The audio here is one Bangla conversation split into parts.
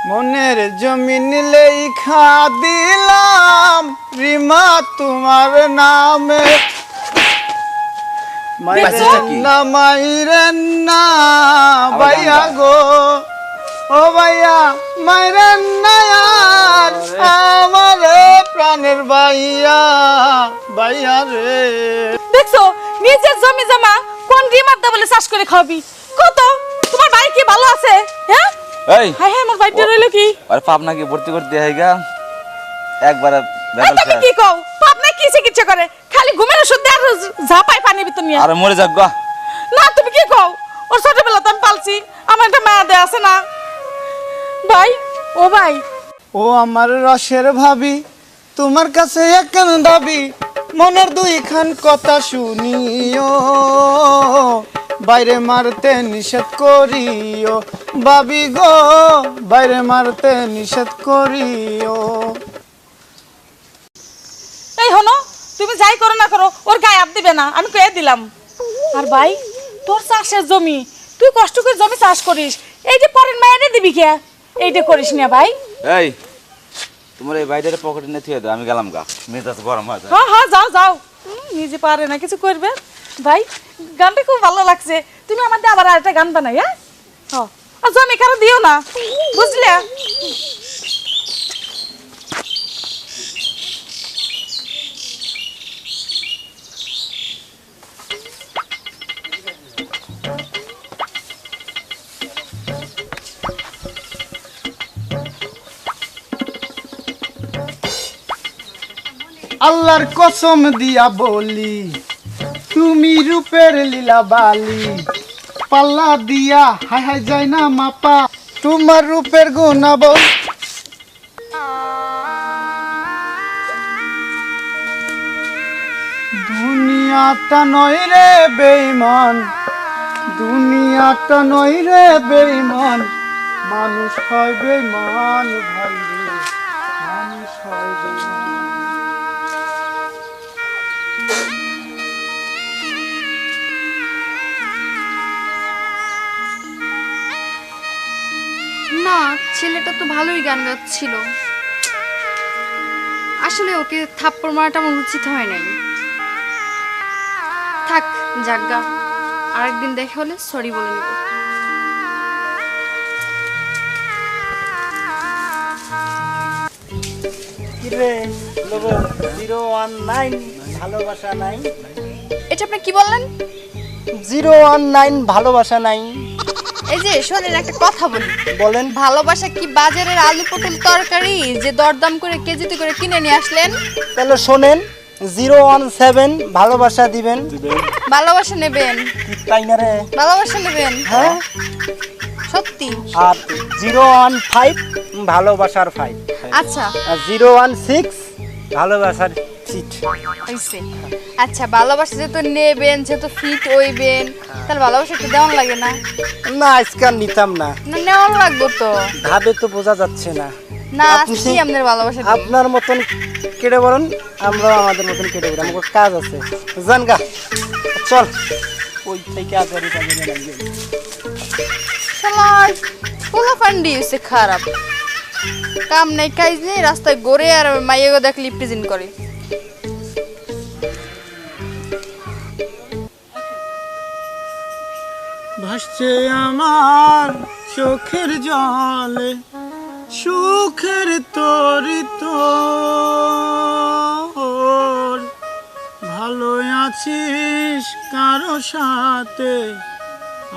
মনের জমিন লেখা দিলাম রিমা তোমার নামে মাইরেন না ভাইয়া গো ও ভাইয়া মাইরেন না আমার প্রাণের ভাইয়া ভাইয়া রে। দেখছো নিজের জমি জমা কোন রিমার দা বলে চাষ করে খাবি কত তোমার ভাই কি ভালো আছে হ্যাঁ এই হাই হাই আমার ভাইটা রইলো কি আরে পাবনা কি ভর্তি করতে হইগা একবার তুমি কি কও পাবনা কি চিকিৎসা করে খালি ঘুমের ওষুধ দেয় আর ঝাপাই পানি ভিতর নিয়ে আরে মরে যাক গো না তুমি কি কও ওর ছোটবেলা তো আমি পালছি আমার একটা মায়া দেয়া আছে না ভাই ও ভাই ও আমার রসের ভাবি তোমার কাছে একখান দাবি মনের দুইখান কথা শুনিও বাইরে মারতে নিষেধ করিও ভাবি গো বাইরে মারতে নিষেধ করিও। এই হনো তুমি যাই করো না করো ওর গায়ে হাত দিবে না আমি কয়ে দিলাম। আর ভাই তোর চাষের জমি তুই কষ্ট করে জমি চাষ করিস এই যে পরের মায়েরে দিবি কে এইটা করিস না ভাই। এই তোমার এই বাইরের পকেটে নিয়ে থুয়ে দাও আমি গেলাম গা মেজাজ গরম হয়ে যায়। হ্যাঁ হ্যাঁ যাও যাও নিজে পারে না কিছু করবে ভাই গানটা খুব ভালো লাগছে তুমি আমাদের আবার আরেকটা গান বানাই হ্যাঁ হ্যাঁ আর জমি কারো দিও না বুঝলে। আল্লাহর কসম দিয়া বলি তুমি রূপের লীলা বালি পাল্লা দিয়া হাই হাই যায় না মাপা তোমার রূপের গুণা বল। দুনিয়াটা নয় রে বেঈমান দুনিয়াটা নয় রে বেঈমান মানুষ হয় বেঈমান ভাই রে মানুষ হয় বেঈমান। না ছেলেটা তো ভালোই গান গাচ্ছিল আসলে ওকে থাপ্পড় মারাটা আমার উচিত হয় নাই থাক জাগা আরেকদিন দেখা হলে সরি বলে নেব। কিরে লোগো 019 ভালোবাসা নাই এটা আপনি কি বললেন 019 ভালোবাসা নাই এই যে শোনেন একটা কথা বলি বলেন। ভালোবাসা কি বাজারের আলু পটল তরকারি যে দরদাম করে কেজিতে করে কিনে নিয়ে আসলেন? তাহলে শোনেন 017 ভালোবাসা দিবেন ভালোবাসা নেবেন তাই না রে ভালোবাসা নেবেন হ্যাঁ সত্যি আর 015 ভালোবাসার 5 আচ্ছা আর 016 ভালোবাসার 6 হইছে আচ্ছা ভালোবাসা যেহেতু নেবেন যেহেতু ফিট হইবেন তাহলে ভালোবাসা একটু দেওয়ান লাগে না না আজকাল নিতাম না না নেওয়ান লাগবো তো ভাবে তো বোঝা যাচ্ছে না না আপনি আজকে আমাদের ভালোবাসা দিন। আপনার মতন কেটে বলেন আমরাও আমাদের মতন কেটে বলি আমার কাজ আছে জানগা চল ওই থেকে আজারি বাজারে লাগিয়ে শালার পোলা ফান্ডি হইছে খারাপ কাম নাই কাজ নেই রাস্তায় গড়ে আর মাইয়াগো দেখলি প্রেজেন্ট করে ভাসছে আমার চোখের জলে সুখের তরিত ভালো আছিস কারো সাথে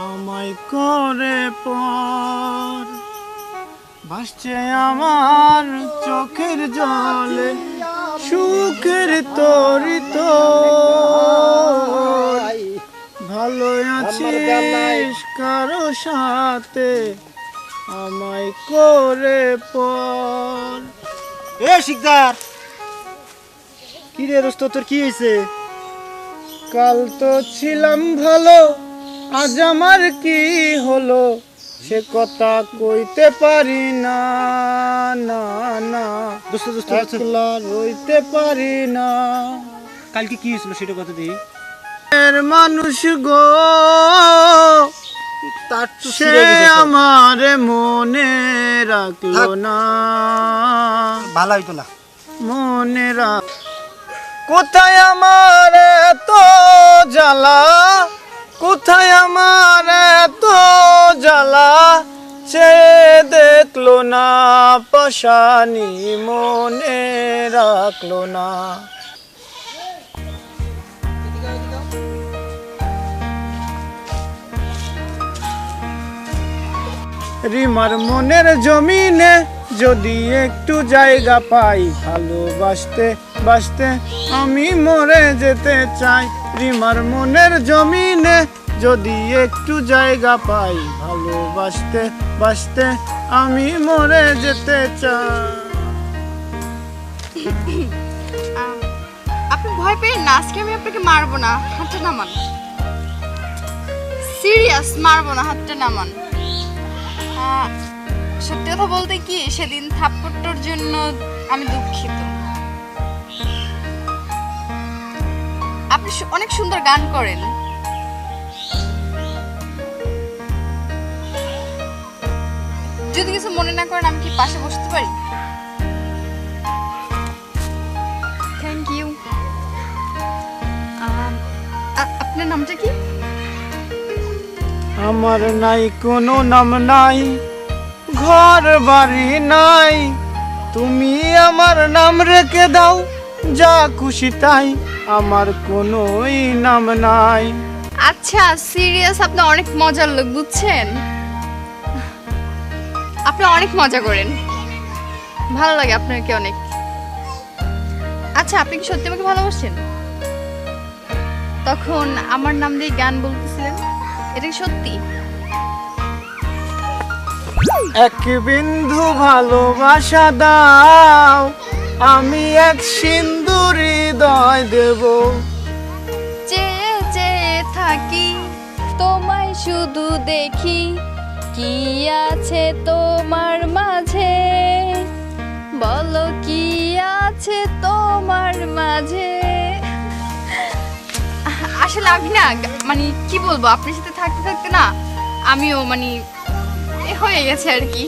আমায় করে পর ভাসছে আমার চোখের জলে সুখের তরিত ভালো আছিস কারো সাথে আমায় করে পর। এ শিকদার কি রে দোস্ত তোর কি হয়েছে? কাল তো ছিলাম ভালো আজ আমার কি হলো সে কথা কইতে পারি না না না দোস্ত দোস্ত একলা রইতে পারি না। কালকে কি হয়েছিল সেটা কথা দিই এর মানুষ গো তার তো সে ছিঁড়ে গেছে সব। আমার মনে রাখলো থাক। না, ভালো হইতো না। মনে রাখ। কোথায় আমার এত জ্বালা, কোথায় আমার এত জ্বালা, সে দেখলো না পাশানি মনে রাখলো না। রিমার মনের জমিনে যদি একটু জায়গা পাই, ভালোবাসতে বাসতে আমি মরে যেতে চাই। রিমার মনের জমিনে যদি একটু জায়গা পাই, ভালোবাসতে বাসতে আমি মরে যেতে চাই। আপনি ভয় পেয়ে না, আজকে আমি আপনাকে মারবো না, হাতটা নামান। সিরিয়াস, মারবো না, হাতটা নামান। সত্যি কথা বলতে কি, সেদিন থাপ্পড়টার জন্য আমি দুঃখিত। আপনি অনেক সুন্দর গান করেন। যদি কিছু মনে না করেন, আমি কি পাশে বসতে পারি? Thank you. আপনার নামটা কি? আমার নাই কোনো নাম নাই, ঘর বাড়ি নাই, তুমি আমার নাম রেখে দাও যা খুশি তাই, আমার কোনোই নাম নাই। আচ্ছা সিরিয়াস, আপনি অনেক মজার লোক, বুঝছেন? আপনি অনেক মজা করেন, ভালো লাগে আপনাকে অনেক। আচ্ছা, আপনি কি সত্যি আমাকে ভালোবাসেন? তখন আমার নাম দিয়ে গান বলতেছিলেন, এটা কি সত্যি? এক বিন্দু ভালোবাসা দাও, আমি এক সিন্দুর হৃদয় দেব। চেয়ে চেয়ে থাকি, তোমায় শুধু দেখি, কি আছে তোমার মাঝে, বলো কি আছে তোমার মাঝে। আসলে আমি না, মানে কি বলবো, আপনার সাথে থাকতে থাকতে না আমিও মানে হয়ে গেছে আর কি।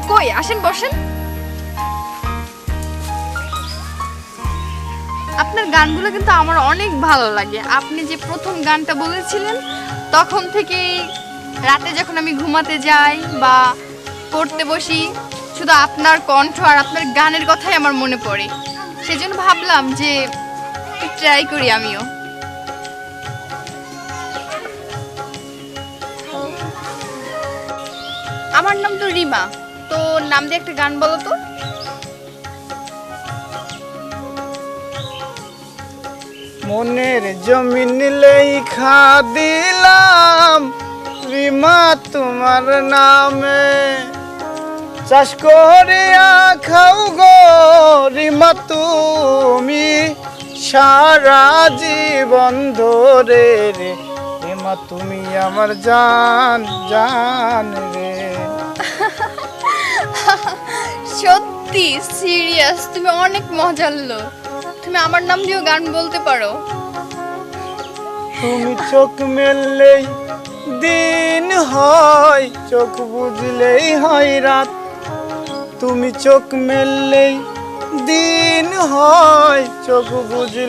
কই আসেন, বসেন। আপনার গানগুলো কিন্তু আমার অনেক ভালো লাগে। আপনি যে প্রথম গানটা বলেছিলেন, তখন থেকে রাতে যখন আমি ঘুমাতে যাই বা পড়তে বসি, শুধু আপনার কণ্ঠ আর আপনার গানের কথাই আমার মনে পড়ে। সেজন্য ভাবলাম যে ট্রাই করি আমিও। আমার নাম তো রিমা, তো নাম দিয়ে একটা গান বলো তো। মনের জমিন লেখা দিলাম রিমা তোমার নামে, চাষ করিয়া খাও গো রিমা তুমি সারা জীবন ধরে রে, রিমা তুমি আমার জান জান রে। সত্যি সিরিয়াস, তুমি অনেক মজার লোক। তুমি আমার নাম দিয়েও গান বলতে পারো। তুমি চোখ মেললেই দিন হয়, চোখ বুঝলেই হয় রাত, তুমি চোখ মেললেই দিন হয়, চোখ বুঝলে